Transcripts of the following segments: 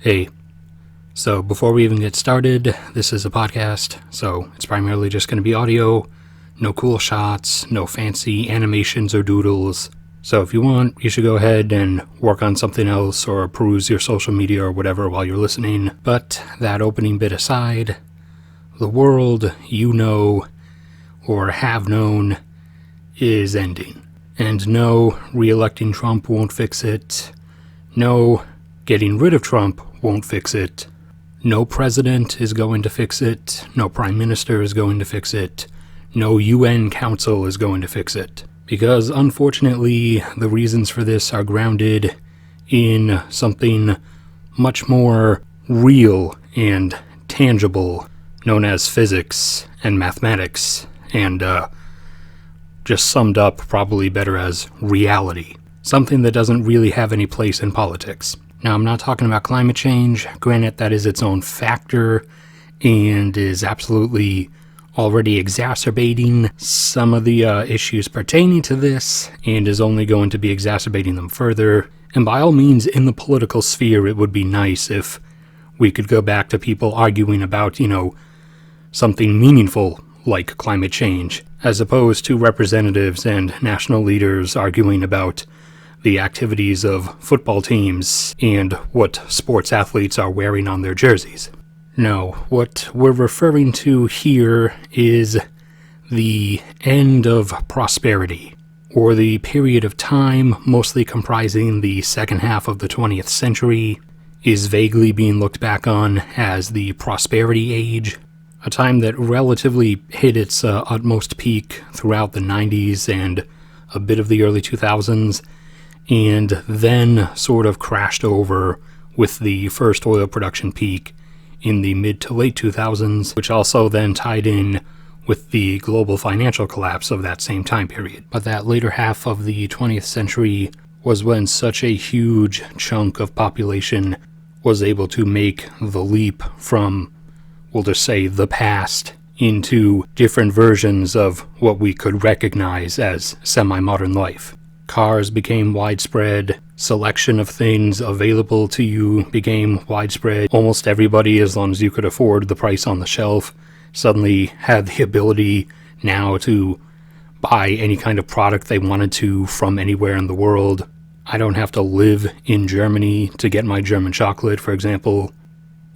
Hey, so before we even get started, this is a podcast, so it's primarily just going to be audio, no cool shots, no fancy animations or doodles. So if you want, you should go ahead and work on something else or peruse your social media or whatever while you're listening. But that opening bit aside, the world you know or have known is ending. And no, re-electing Trump won't fix it. No, getting rid of Trump won't fix it. No president is going to fix it. No prime minister is going to fix it. No UN council is going to fix it. Because unfortunately, the reasons for this are grounded in something much more real and tangible, known as physics and mathematics, and just summed up probably better as reality. Something that doesn't really have any place in politics. Now, I'm not talking about climate change. Granted, that is its own factor and is absolutely already exacerbating some of the issues pertaining to this and is only going to be exacerbating them further. And by all means, in the political sphere, it would be nice if we could go back to people arguing about, something meaningful like climate change, as opposed to representatives and national leaders arguing about the activities of football teams and what sports athletes are wearing on their jerseys. No, what we're referring to here is the end of prosperity, or the period of time mostly comprising the second half of the 20th century, is vaguely being looked back on as the prosperity age, a time that relatively hit its utmost peak throughout the 90s and a bit of the early 2000s, and then sort of crashed over with the first oil production peak in the mid to late 2000s, which also then tied in with the global financial collapse of that same time period. But that later half of the 20th century was when such a huge chunk of population was able to make the leap from, we'll just say, the past into different versions of what we could recognize as semi-modern life. Cars became widespread, selection of things available to you became widespread. Almost everybody, as long as you could afford the price on the shelf, suddenly had the ability now to buy any kind of product they wanted to from anywhere in the world. I don't have to live in Germany to get my German chocolate, for example.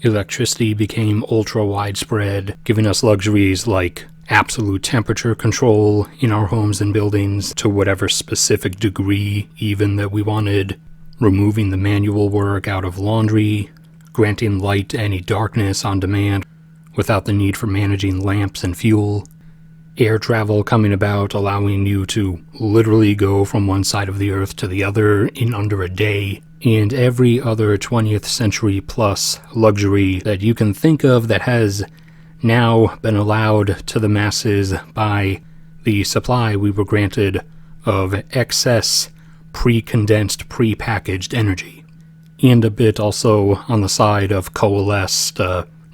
Electricity became ultra widespread, giving us luxuries like absolute temperature control in our homes and buildings to whatever specific degree even that we wanted, removing the manual work out of laundry, granting light to any darkness on demand without the need for managing lamps and fuel, air travel coming about, allowing you to literally go from one side of the earth to the other in under a day, and every other 20th century plus luxury that you can think of that has now been allowed to the masses by the supply we were granted of excess pre-condensed, pre-packaged energy. And a bit also on the side of coalesced,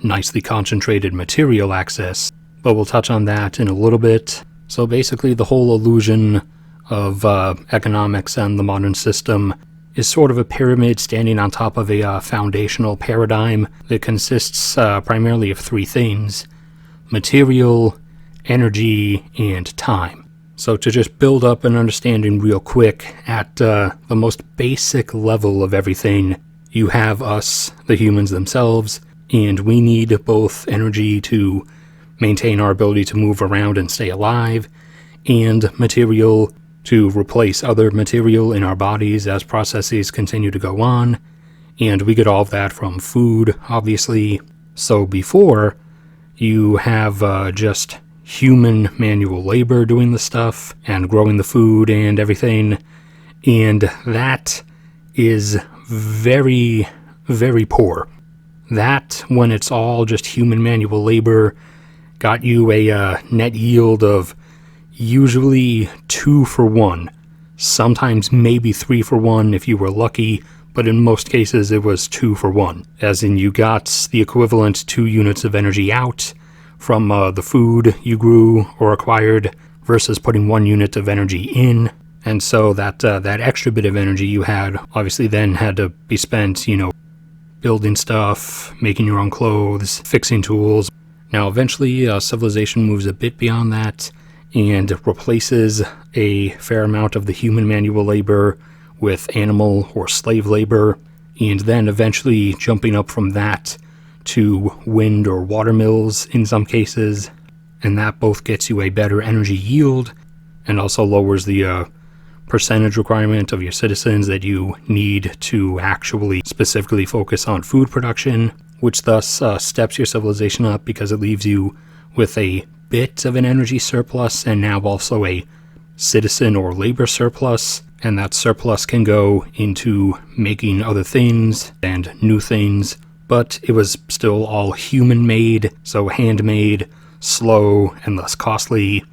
nicely concentrated material access, but we'll touch on that in a little bit. So basically the whole illusion of economics and the modern system is sort of a pyramid standing on top of a foundational paradigm that consists primarily of three things: material, energy, and time. So to just build up an understanding real quick, at the most basic level of everything, you have us, the humans themselves, and we need both energy to maintain our ability to move around and stay alive, and material to replace other material in our bodies as processes continue to go on, and we get all of that from food, obviously. So before, you have just human manual labor doing the stuff and growing the food and everything, and that is very, very poor. That, when it's all just human manual labor, got you a net yield of usually 2 for 1, sometimes maybe 3 for 1 if you were lucky, but in most cases it was 2 for 1, as in you got the equivalent 2 units of energy out from the food you grew or acquired versus putting 1 unit of energy in. And so that extra bit of energy you had obviously then had to be spent, building stuff, making your own clothes, fixing tools. Now, eventually, civilization moves a bit beyond that and replaces a fair amount of the human manual labor with animal or slave labor, and then eventually jumping up from that to wind or water mills in some cases, and that both gets you a better energy yield and also lowers the percentage requirement of your citizens that you need to actually specifically focus on food production, which thus steps your civilization up because it leaves you with a bit of an energy surplus and now also a citizen or labor surplus, and that surplus can go into making other things and new things, but it was still all human-made, so handmade, slow, and less costly,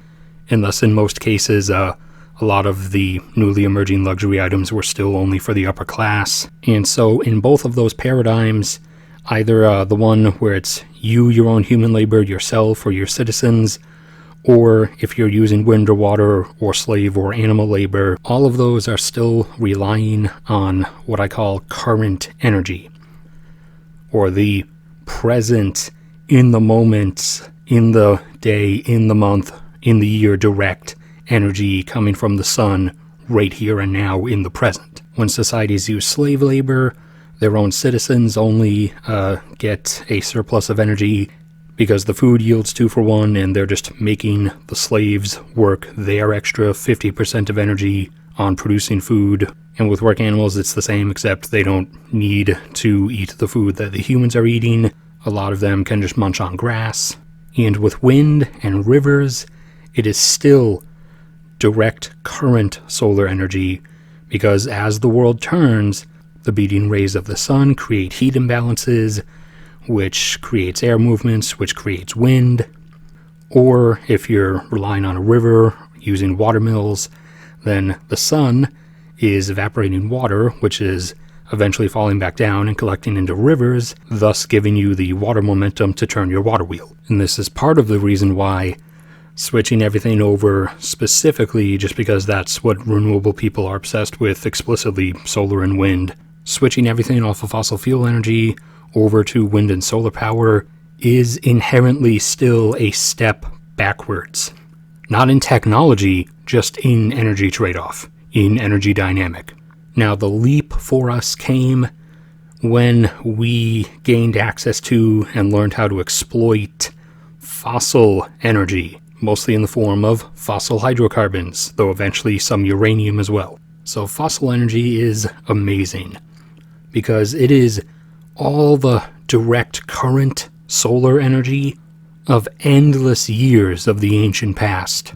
and thus in most cases a lot of the newly emerging luxury items were still only for the upper class. And so in both of those paradigms, either the one where it's you, your own human labor, yourself, or your citizens, or if you're using wind or water or slave or animal labor, all of those are still relying on what I call current energy, or the present, in the moment, in the day, in the month, in the year direct energy coming from the sun right here and now in the present. When societies use slave labor, their own citizens only get a surplus of energy because the food yields 2 for 1 and they're just making the slaves work their extra 50% of energy on producing food. And with work animals, it's the same, except they don't need to eat the food that the humans are eating. A lot of them can just munch on grass. And with wind and rivers, it is still direct current solar energy, because as the world turns, the beating rays of the sun create heat imbalances, which creates air movements, which creates wind. Or if you're relying on a river using water mills, then the sun is evaporating water, which is eventually falling back down and collecting into rivers, thus giving you the water momentum to turn your water wheel. And this is part of the reason why switching everything over, specifically just because that's what renewable people are obsessed with explicitly, solar and wind, switching everything off of fossil fuel energy over to wind and solar power is inherently still a step backwards. Not in technology, just in energy trade-off, in energy dynamic. Now, the leap for us came when we gained access to and learned how to exploit fossil energy, mostly in the form of fossil hydrocarbons, though eventually some uranium as well. So fossil energy is amazing because it is all the direct current solar energy of endless years of the ancient past,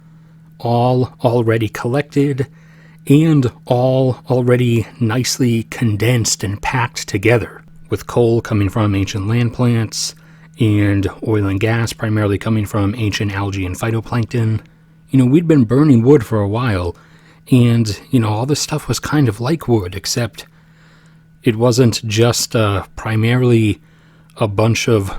all already collected and all already nicely condensed and packed together, with coal coming from ancient land plants and oil and gas primarily coming from ancient algae and phytoplankton. We'd been burning wood for a while, and, all this stuff was kind of like wood, except it wasn't just primarily a bunch of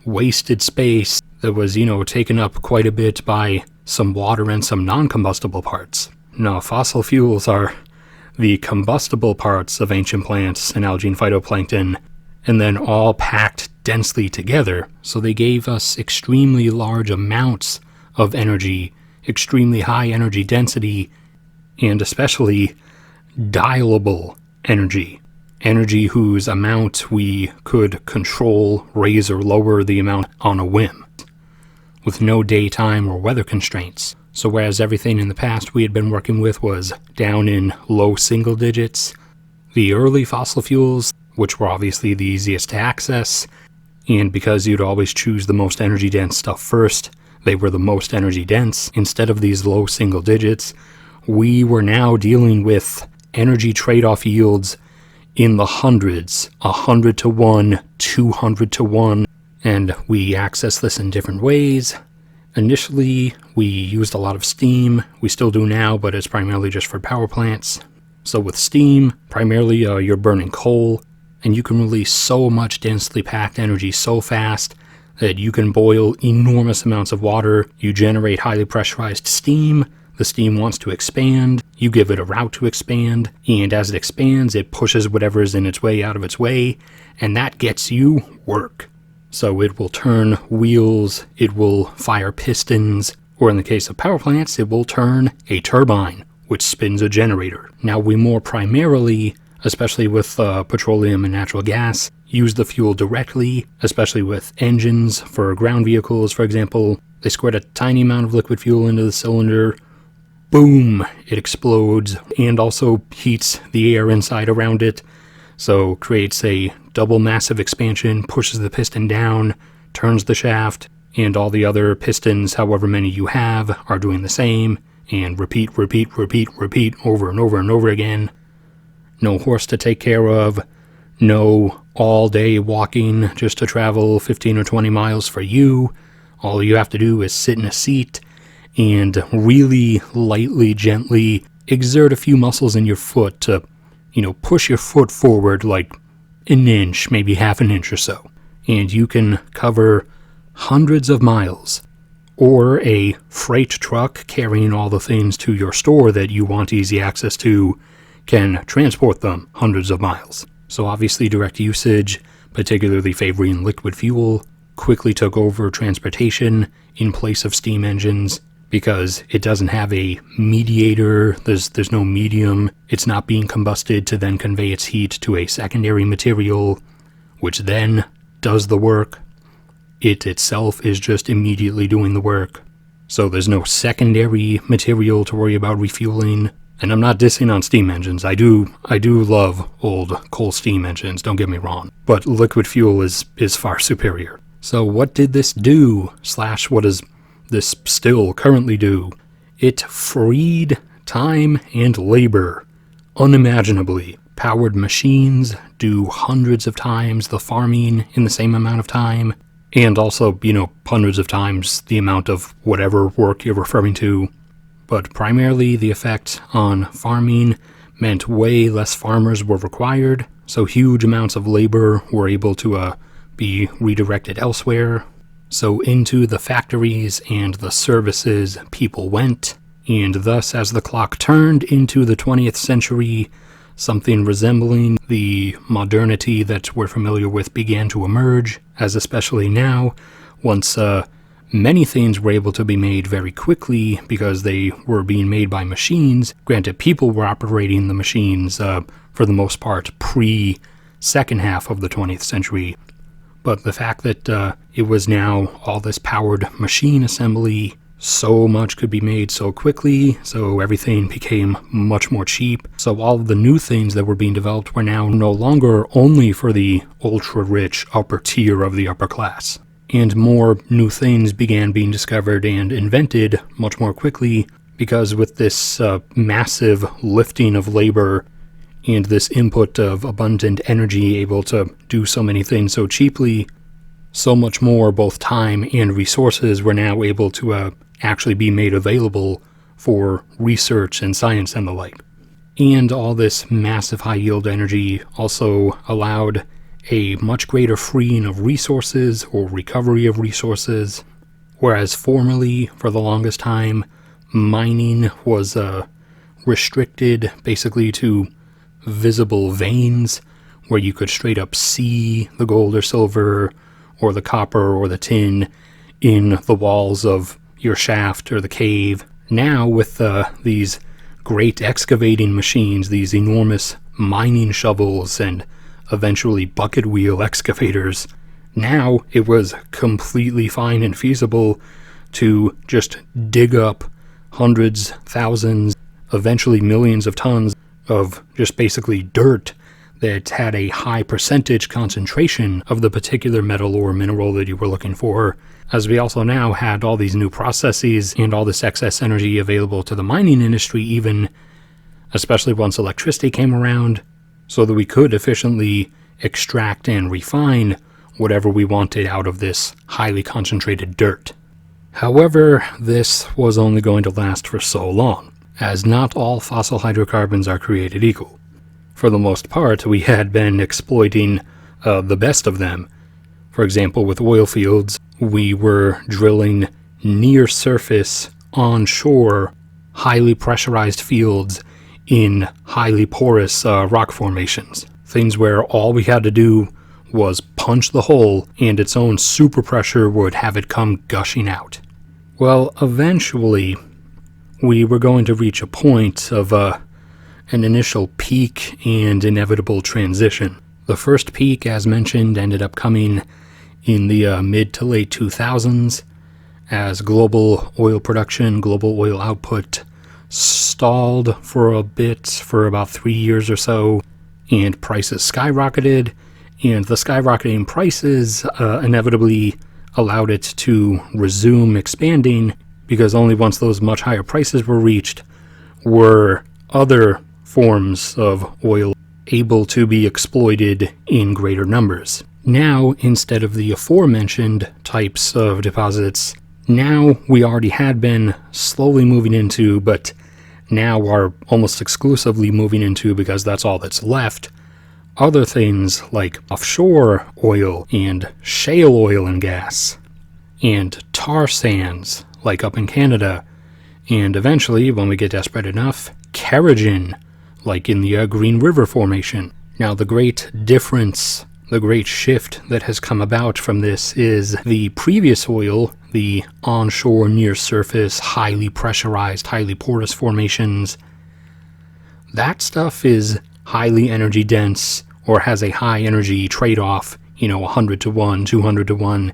wasted space that was, taken up quite a bit by some water and some non-combustible parts. No, fossil fuels are the combustible parts of ancient plants and algae and phytoplankton, and then all packed densely together, so they gave us extremely large amounts of energy, extremely high energy density, and especially dialable energy. Energy whose amount we could control, raise or lower the amount on a whim, with no daytime or weather constraints. So whereas everything in the past we had been working with was down in low single digits, the early fossil fuels, which were obviously the easiest to access, and because you'd always choose the most energy dense stuff first, they were the most energy dense. Instead of these low single digits, we were now dealing with energy trade-off yields in the hundreds, 100 to 1, 200 to 1, and we access this in different ways. Initially, we used a lot of steam. We still do now, but it's primarily just for power plants. So with steam, primarily you're burning coal, and you can release so much densely packed energy so fast that you can boil enormous amounts of water. You generate highly pressurized steam The steam wants to expand, you give it a route to expand, and as it expands, it pushes whatever is in its way out of its way, and that gets you work. So it will turn wheels, it will fire pistons, or in the case of power plants, it will turn a turbine, which spins a generator. Now, we more primarily, especially with petroleum and natural gas, use the fuel directly, especially with engines for ground vehicles, for example. They squirt a tiny amount of liquid fuel into the cylinder, boom, it explodes, and also heats the air inside around it, so creates a double massive expansion, pushes the piston down, turns the shaft, and all the other pistons, however many you have, are doing the same, and repeat over and over and over again. No horse to take care of, no all day walking just to travel 15 or 20 miles for you. All you have to do is sit in a seat and really lightly, gently exert a few muscles in your foot to, push your foot forward like an inch, maybe half an inch or so. And you can cover hundreds of miles. Or a freight truck carrying all the things to your store that you want easy access to can transport them hundreds of miles. So obviously direct usage, particularly favoring liquid fuel, quickly took over transportation in place of steam engines because it doesn't have a mediator, there's no medium, it's not being combusted to then convey its heat to a secondary material, which then does the work. It itself is just immediately doing the work. So there's no secondary material to worry about refueling. And I'm not dissing on steam engines. I do love old coal steam engines, don't get me wrong. But liquid fuel is far superior. So what did this do, / what does this still currently do? It freed time and labor unimaginably. Powered machines do hundreds of times the farming in the same amount of time. And also, hundreds of times the amount of whatever work you're referring to. But primarily the effect on farming meant way less farmers were required, so huge amounts of labor were able to be redirected elsewhere. So into the factories and the services people went, and thus as the clock turned into the 20th century, something resembling the modernity that we're familiar with began to emerge, as especially now, once many things were able to be made very quickly because they were being made by machines. Granted, people were operating the machines for the most part pre-second half of the 20th century, but the fact that it was now all this powered machine assembly, so much could be made so quickly, so everything became much more cheap. So all of the new things that were being developed were now no longer only for the ultra-rich upper tier of the upper class. And more new things began being discovered and invented much more quickly because with this massive lifting of labor and this input of abundant energy able to do so many things so cheaply, so much more both time and resources were now able to actually be made available for research and science and the like. And all this massive high-yield energy also allowed a much greater freeing of resources or recovery of resources, whereas formerly, for the longest time, mining was restricted basically to visible veins where you could straight up see the gold or silver or the copper or the tin in the walls of your shaft or the cave. Now with these great excavating machines, these enormous mining shovels and eventually bucket wheel excavators, now it was completely fine and feasible to just dig up hundreds, thousands, eventually millions of tons of just basically dirt that had a high percentage concentration of the particular metal or mineral that you were looking for, as we also now had all these new processes and all this excess energy available to the mining industry even, especially once electricity came around, so that we could efficiently extract and refine whatever we wanted out of this highly concentrated dirt. However, this was only going to last for so long, as not all fossil hydrocarbons are created equal. For the most part, we had been exploiting the best of them. For example, with oil fields, we were drilling near surface, onshore, highly pressurized fields in highly porous rock formations. Things where all we had to do was punch the hole and its own superpressure would have it come gushing out. Well, eventually, we were going to reach a point of an initial peak and inevitable transition. The first peak, as mentioned, ended up coming in the mid to late 2000s as global oil production, global oil output stalled for a bit, for about 3 years or so, and prices skyrocketed, and the skyrocketing prices inevitably allowed it to resume expanding, because only once those much higher prices were reached were other forms of oil able to be exploited in greater numbers. Now, instead of the aforementioned types of deposits, now we already had been slowly moving into, but now are almost exclusively moving into, because that's all that's left, other things like offshore oil and shale oil and gas, and tar sands, like up in Canada, and eventually, when we get desperate enough, kerogen, like in the Green River Formation. Now, the great difference, the great shift that has come about from this is the previous oil, the onshore, near-surface, highly pressurized, highly porous formations, that stuff is highly energy dense, or has a high energy trade-off, 100 to 1, 200 to 1,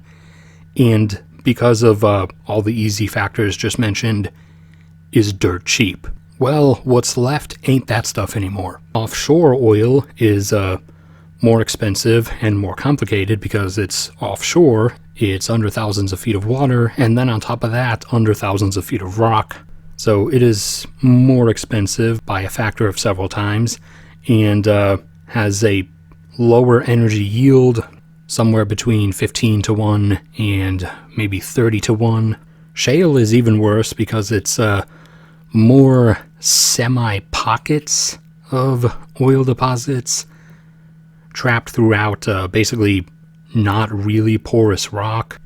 and because of all the easy factors just mentioned, is dirt cheap. Well, what's left ain't that stuff anymore. Offshore oil is more expensive and more complicated because it's offshore, it's under thousands of feet of water, and then on top of that, under thousands of feet of rock. So it is more expensive by a factor of several times, and has a lower energy yield, somewhere between 15 to 1 and maybe 30 to 1. Shale is even worse because it's more semi-pockets of oil deposits trapped throughout basically not really porous rock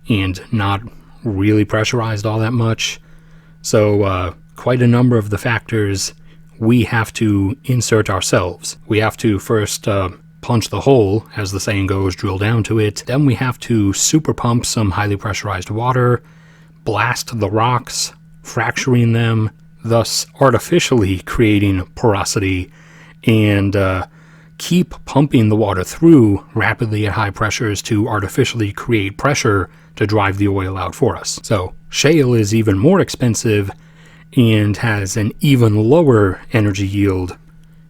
and not really pressurized all that much. So quite a number of the factors we have to insert ourselves. We have to first punch the hole, as the saying goes, drill down to it. Then we have to super pump some highly pressurized water, blast the rocks, fracturing them, thus artificially creating porosity, and keep pumping the water through rapidly at high pressures to artificially create pressure to drive the oil out for us. So shale is even more expensive and has an even lower energy yield.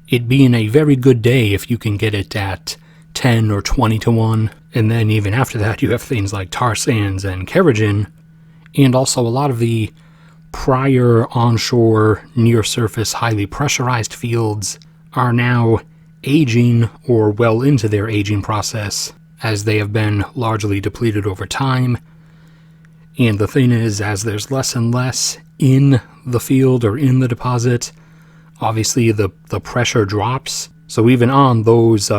It'd be in a very good day if you can get it at 10 or 20 to 1, and then even after that you have things like tar sands and kerogen, and also a lot of the prior onshore, near-surface, highly pressurized fields are now aging or well into their aging process, as they have been largely depleted over time. And the thing is, as there's less and less in the field or in the deposit, obviously the pressure drops. So even on those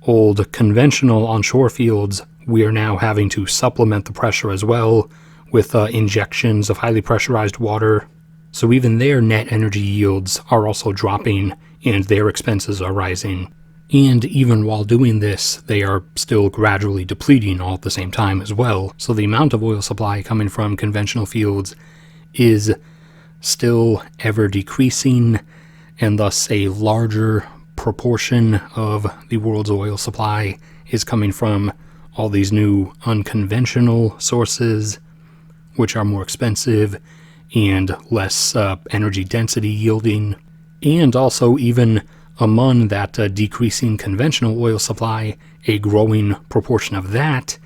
old conventional onshore fields, we are now having to supplement the pressure as well with injections of highly pressurized water. So even their net energy yields are also dropping and their expenses are rising. And even while doing this, they are still gradually depleting all at the same time as well. So the amount of oil supply coming from conventional fields is still ever decreasing, and thus a larger proportion of the world's oil supply is coming from all these new unconventional sources, which are more expensive and less energy density yielding. And also, even among that decreasing conventional oil supply, a growing proportion of that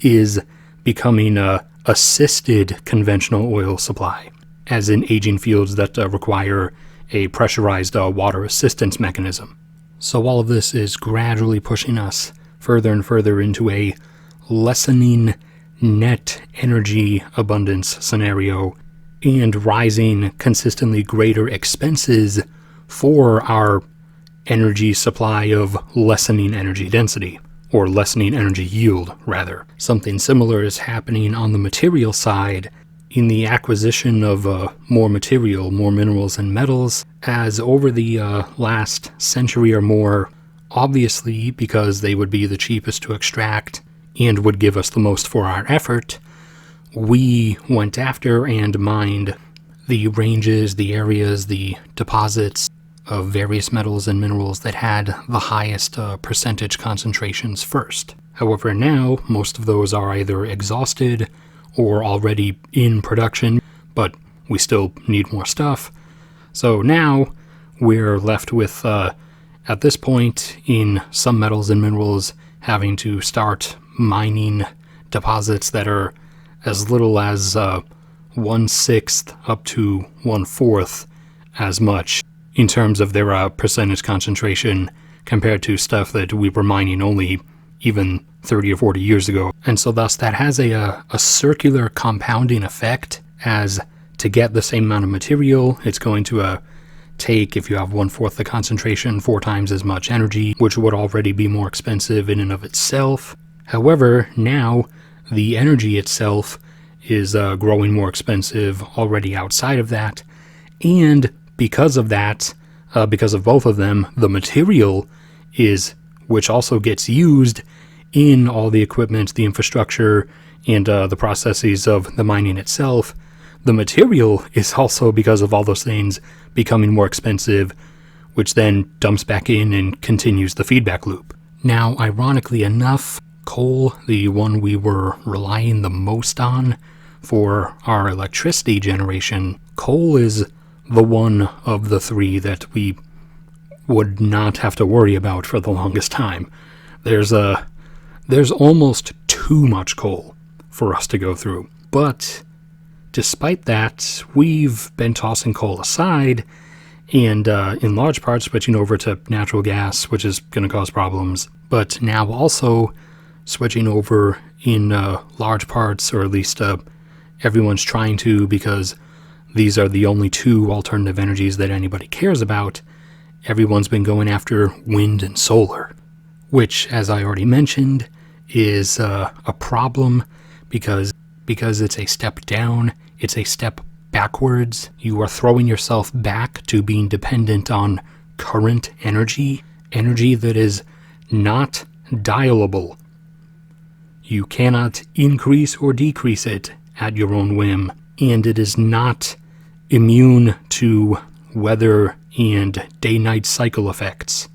is becoming assisted conventional oil supply, as in aging fields that require a pressurized water assistance mechanism. So all of this is gradually pushing us further and further into a lessening net energy abundance scenario and rising consistently greater expenses for our energy supply of lessening energy density, or lessening energy yield, rather. Something similar is happening on the material side in the acquisition of more material, more minerals and metals, as over the last century or more, obviously because they would be the cheapest to extract and would give us the most for our effort, we went after and mined the ranges, the areas, the deposits of various metals and minerals that had the highest percentage concentrations first. However, now most of those are either exhausted or already in production, but we still need more stuff. So now we're left with, at this point, in some metals and minerals, having to start mining deposits that are as little as 1/6 up to 1/4 as much in terms of their percentage concentration compared to stuff that we were mining only even 30 or 40 years ago. And so thus that has a circular compounding effect, as to get the same amount of material, it's going to take, if you have 1/4 the concentration, 4 times as much energy, which would already be more expensive in and of itself. However, now the energy itself is growing more expensive already outside of that, and because of that, because of both of them, the material is, which also gets used in all the equipment, the infrastructure, and the processes of the mining itself, the material is also, because of all those things, becoming more expensive, which then dumps back in and continues the feedback loop. Now, ironically enough, coal, the one we were relying the most on for our electricity generation, coal is the one of the three that we would not have to worry about for the longest time. There's almost too much coal for us to go through. But despite that, we've been tossing coal aside and in large part switching over to natural gas, which is going to cause problems. But now also switching over in large parts, or at least everyone's trying to, because these are the only two alternative energies that anybody cares about. Everyone's been going after wind and solar, which, as I already mentioned, is a problem because it's a step down, it's a step backwards. You are throwing yourself back to being dependent on current energy that is not dialable. You cannot increase or decrease it at your own whim, and it is not immune to weather and day-night cycle effects.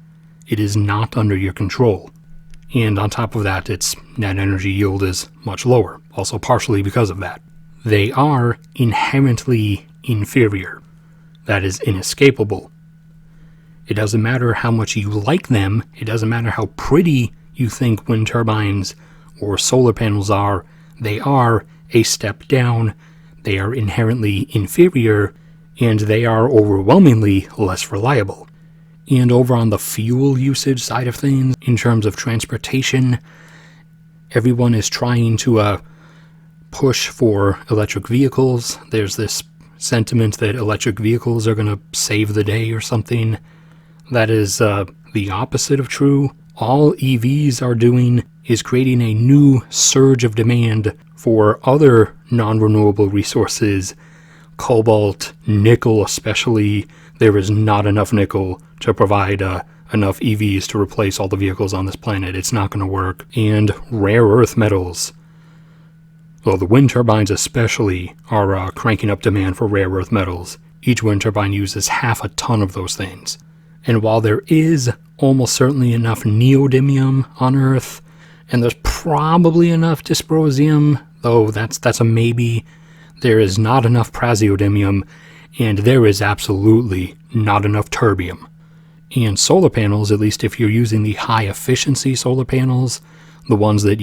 It is not under your control. And on top of that, its net energy yield is much lower, also partially because of that. They are inherently inferior. That is inescapable. It doesn't matter how much you like them, it doesn't matter how pretty you think wind turbines or solar panels are, they are a step down, they are inherently inferior, and they are overwhelmingly less reliable. And over on the fuel usage side of things, in terms of transportation, everyone is trying to push for electric vehicles. There's this sentiment that electric vehicles are going to save the day or something. That is the opposite of true. All EVs are doing is creating a new surge of demand for other non-renewable resources. Cobalt, nickel especially. There is not enough nickel to provide enough EVs to replace all the vehicles on this planet. It's not going to work. And rare earth metals. Well, the wind turbines especially are cranking up demand for rare earth metals. Each wind turbine uses half a ton of those things. And while there is almost certainly enough neodymium on Earth, and there's probably enough dysprosium, though that's a maybe, there is not enough praseodymium, and there is absolutely not enough terbium. And solar panels, at least if you're using the high-efficiency solar panels, the ones that,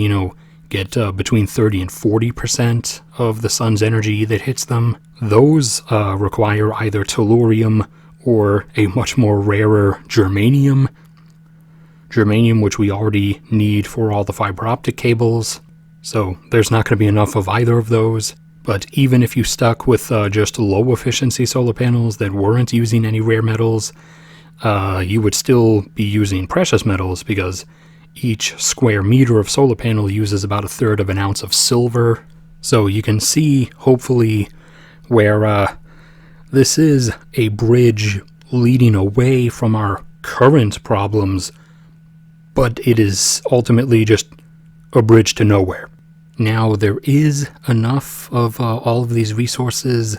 get between 30 and 40% of the sun's energy that hits them, those require either tellurium or a much more rarer germanium. Germanium, which we already need for all the fiber optic cables, so there's not going to be enough of either of those. But even if you stuck with just low-efficiency solar panels that weren't using any rare metals, you would still be using precious metals, because each square meter of solar panel uses about 1/3 of an ounce of silver. So you can see, hopefully, where this is a bridge leading away from our current problems, but it is ultimately just a bridge to nowhere. Now, there is enough of all of these resources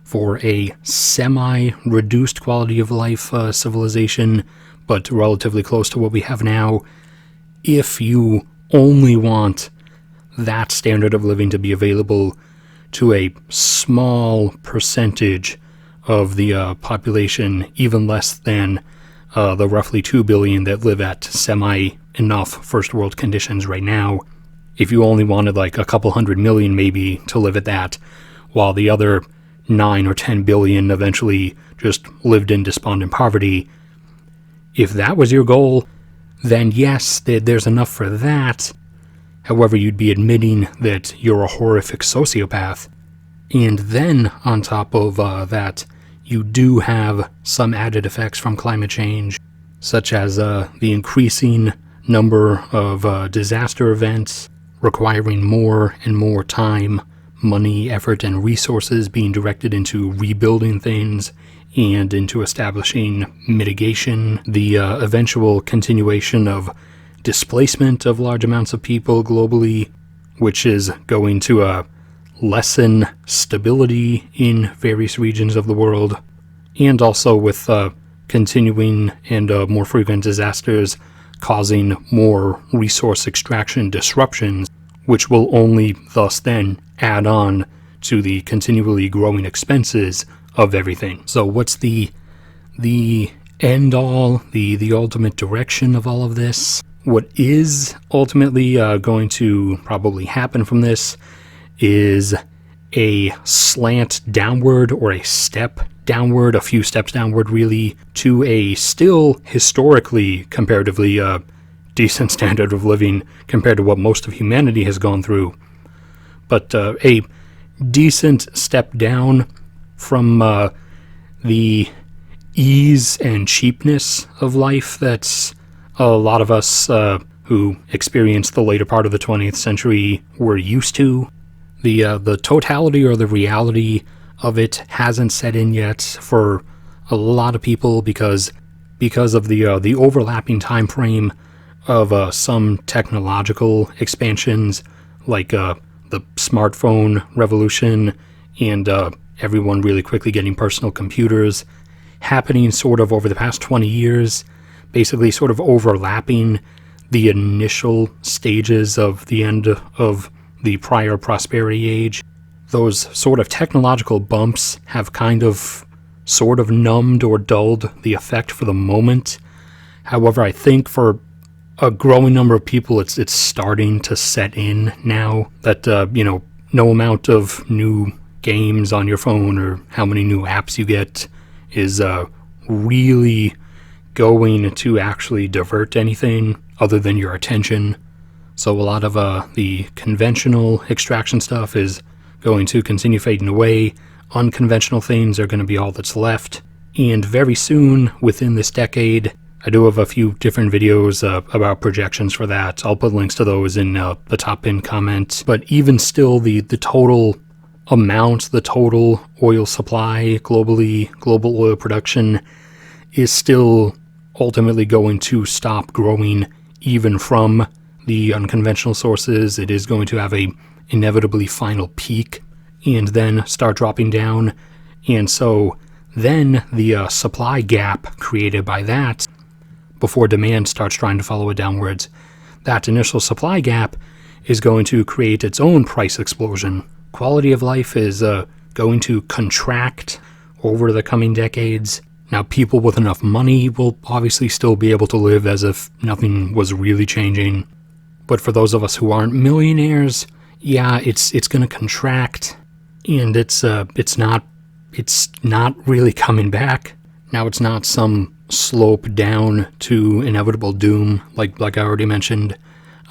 for a semi-reduced quality of life civilization, but relatively close to what we have now, if you only want that standard of living to be available to a small percentage of the population, even less than the roughly 2 billion that live at semi-enough first world conditions right now. If you only wanted like a couple 100 million maybe to live at that, while the other 9 or 10 billion eventually just lived in despondent poverty, if that was your goal, then yes, there's enough for that. However, you'd be admitting that you're a horrific sociopath. And then, on top of that, you do have some added effects from climate change, such as the increasing number of disaster events requiring more and more time, money, effort, and resources being directed into rebuilding things and into establishing mitigation, the eventual continuation of displacement of large amounts of people globally, which is going to lessen stability in various regions of the world, and also with continuing and more frequent disasters causing more resource extraction disruptions, which will only thus then add on to the continually growing expenses of everything. So what's the end all, the ultimate direction of all of this? What is ultimately going to probably happen from this is a slant downward, or a step downward, a few steps downward really, to a still historically comparatively decent standard of living compared to what most of humanity has gone through. But a decent step down from the ease and cheapness of life that's a lot of us who experienced the later part of the 20th century were used to. The totality or the reality of it hasn't set in yet for a lot of people because of the overlapping time frame of some technological expansions, like the smartphone revolution and everyone really quickly getting personal computers, happening sort of over the past 20 years, basically sort of overlapping the initial stages of the end of the prior prosperity age. Those sort of technological bumps have kind of sort of numbed or dulled the effect for the moment. However, I think for a growing number of people, it's starting to set in now that, no amount of new games on your phone or how many new apps you get is really going to actually divert anything other than your attention. So a lot of the conventional extraction stuff is going to continue fading away. Unconventional things are going to be all that's left. And very soon, within this decade, I do have a few different videos about projections for that. I'll put links to those in the top pinned comment. But even still, the total amount, the total oil supply globally, global oil production, is still ultimately going to stop growing even from the unconventional sources. It is going to have a inevitably final peak and then start dropping down. And so then the supply gap created by that, before demand starts trying to follow it downwards, that initial supply gap is going to create its own price explosion. Quality of life is going to contract over the coming decades. Now, people with enough money will obviously still be able to live as if nothing was really changing. But for those of us who aren't millionaires, yeah, it's going to contract, and it's not really coming back. Now, it's not some slope down to inevitable doom, like I already mentioned.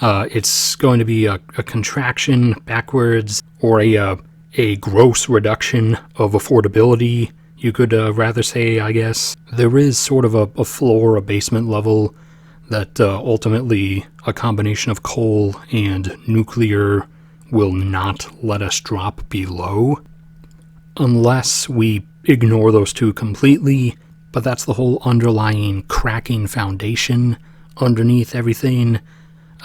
It's going to be a contraction backwards, or a gross reduction of affordability, you could rather say, I guess. There is sort of a floor, a basement level that ultimately a combination of coal and nuclear will not let us drop below unless we ignore those two completely. But that's the whole underlying cracking foundation underneath everything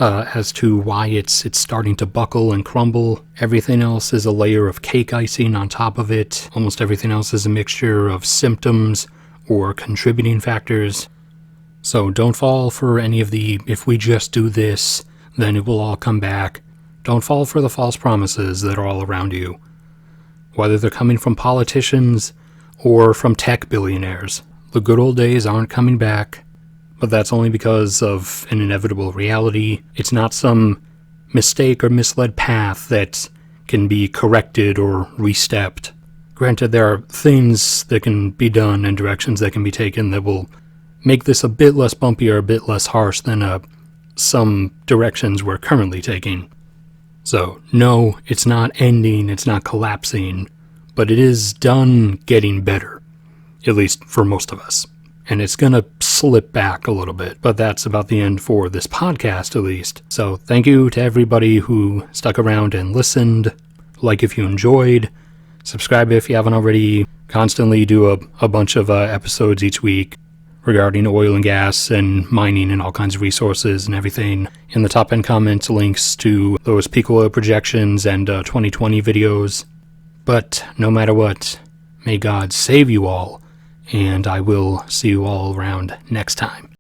as to why it's starting to buckle and crumble. Everything else is a layer of cake icing on top of it. Almost everything else is a mixture of symptoms or contributing factors. So don't fall for any of the, if we just do this, then it will all come back. Don't fall for the false promises that are all around you, whether they're coming from politicians or from tech billionaires. The good old days aren't coming back, but that's only because of an inevitable reality. It's not some mistake or misled path that can be corrected or restepped. Granted, there are things that can be done and directions that can be taken that will make this a bit less bumpy or a bit less harsh than some directions we're currently taking. So, no, it's not ending, it's not collapsing, but it is done getting better, at least for most of us. And it's gonna slip back a little bit, but that's about the end for this podcast, at least. So, thank you to everybody who stuck around and listened. Like if you enjoyed, subscribe if you haven't already. Constantly do a bunch of episodes each week regarding oil and gas and mining and all kinds of resources and everything. In the top end comments, links to those peak oil projections and 2020 videos. But no matter what, may God save you all, and I will see you all around next time.